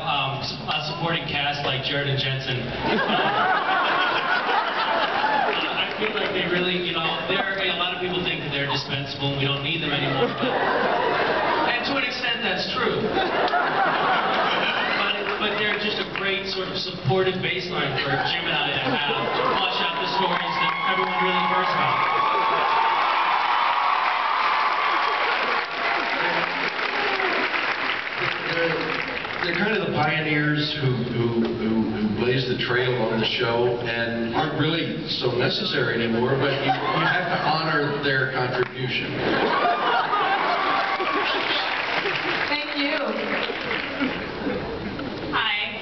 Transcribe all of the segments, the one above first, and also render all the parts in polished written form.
a supporting cast like Jared and Jensen. I feel like they really, you know, a lot of people think that they're dispensable and we don't need them anymore. And to an extent, that's true. But they're just a great sort of supportive baseline for Jim and I to have to flush out the stories that everyone really cares about. They're kind of the pioneers who blazed the trail on the show and aren't really so necessary anymore, but you have to honor their contribution. Thank you. Hi.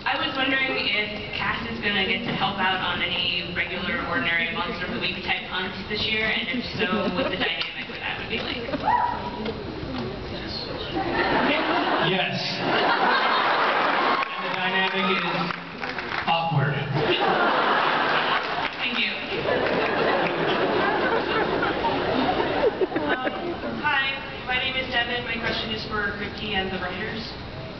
I was wondering if Cass is going to get to help out on any regular, ordinary Monster of the Week type hunts this year, and if so, what the dynamic with that would be like. Yes. And the dynamic is awkward. Thank you. Hi, my name is Devin. My question is for Kripke and the writers.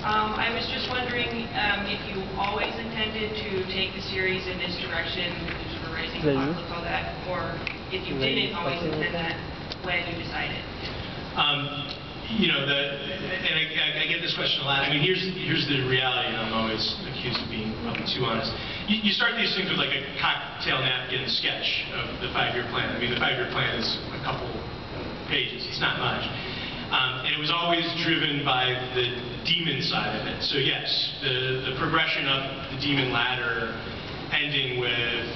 I was just wondering if you always intended to take the series in this direction, sort of raising conflict, all that, or if you didn't always intend that when you decided. You know, I get this question a lot. I mean, here's the reality, and I'm always accused of being probably too honest. You start these things with like a cocktail napkin sketch of the 5-year plan. I mean, the 5-year plan is a couple pages. It's not much. And it was always driven by the demon side of it. So yes, the progression up the demon ladder, ending with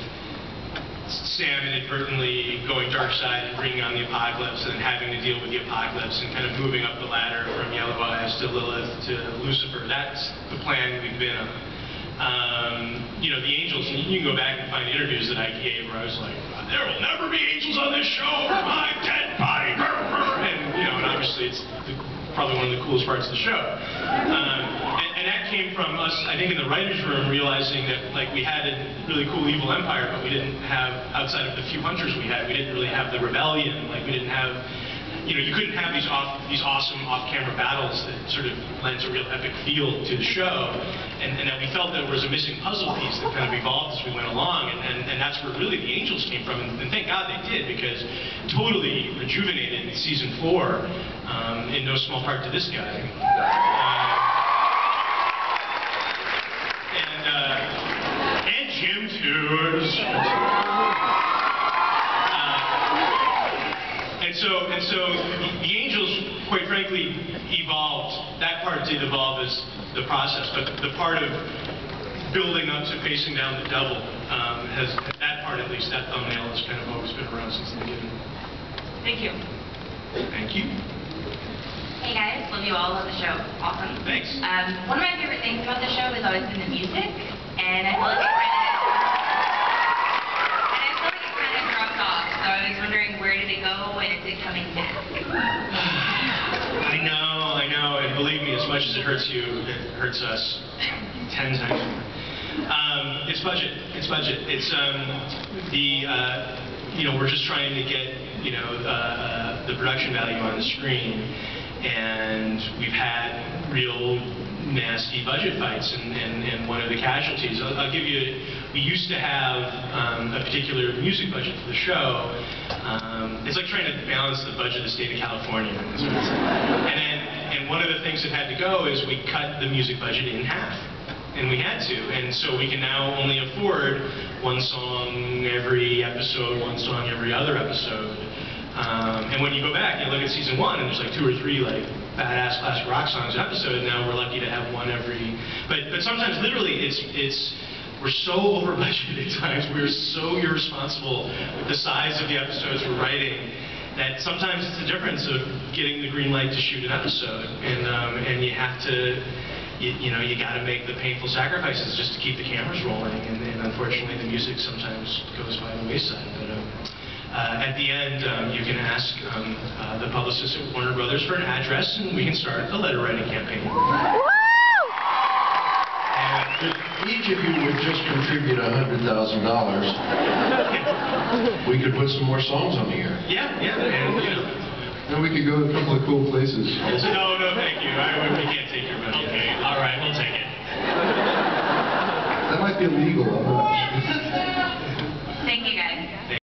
Sam inadvertently going dark side and bringing on the apocalypse, and then having to deal with the apocalypse, and kind of moving up the ladder from Yellow Eyes to Lilith to Lucifer. That's the plan we've been on. You know, the angels, and you can go back and find interviews that I gave where I was like, there will never be angels on this show for my dead body. And, you know, and obviously it's probably one of the coolest parts of the show. And that came from us, I think, in the writer's room, realizing that, like, we had a really cool evil empire, but we didn't have, outside of the few hunters we had, we didn't really have the rebellion. Like, we didn't have, you know, you couldn't have these awesome off-camera battles that sort of lent a real epic feel to the show, and that we felt there was a missing puzzle piece that kind of evolved as we went along, and that's where really the angels came from, and thank God they did, because totally rejuvenated season 4, in no small part to this guy. And Jim too. And so the angels, quite frankly, evolved. That part did evolve as the process, but the part of building up to facing down the devil has, that part at least, that thumbnail has kind of always been around since the beginning. Thank you. Thank you. Hey guys, love you all, love the show. Awesome. Thanks. One of my favorite things about the show has always been the music, and I feel like it kind of dropped off. So I was wondering, where did it go, and is it coming back? I know, and believe me, as much as it hurts you, it hurts us 10 times more. It's budget. It's budget. It's you know, we're just trying to get, you know, the production value on the screen, and we've had real nasty budget fights, and one of the casualties, I'll give you, we used to have a particular music budget for the show. It's like trying to balance the budget of the state of California. And one of the things that had to go is we cut the music budget in half. And we had to, and so we can now only afford one song every episode, one song every other episode. And when you go back, you look at season 1, and there's like 2 or 3 like badass classic rock songs an episode, and now we're lucky to have one every. But sometimes literally, we're so over budget at times. We're so irresponsible with the size of the episodes we're writing that sometimes it's the difference of getting the green light to shoot an episode, and you have to. You know, you got to make the painful sacrifices just to keep the cameras rolling, and unfortunately the music sometimes goes by the wayside. But at the end, you can ask the publicist at Warner Brothers for an address, and we can start a letter writing campaign. And if each of you would just contribute $100,000, we could put some more songs on the air. Yeah, and you know. And we could go to a couple of cool places. No, thank you. We can't take your money. Okay, all right, we'll take illegal. I'm not sure.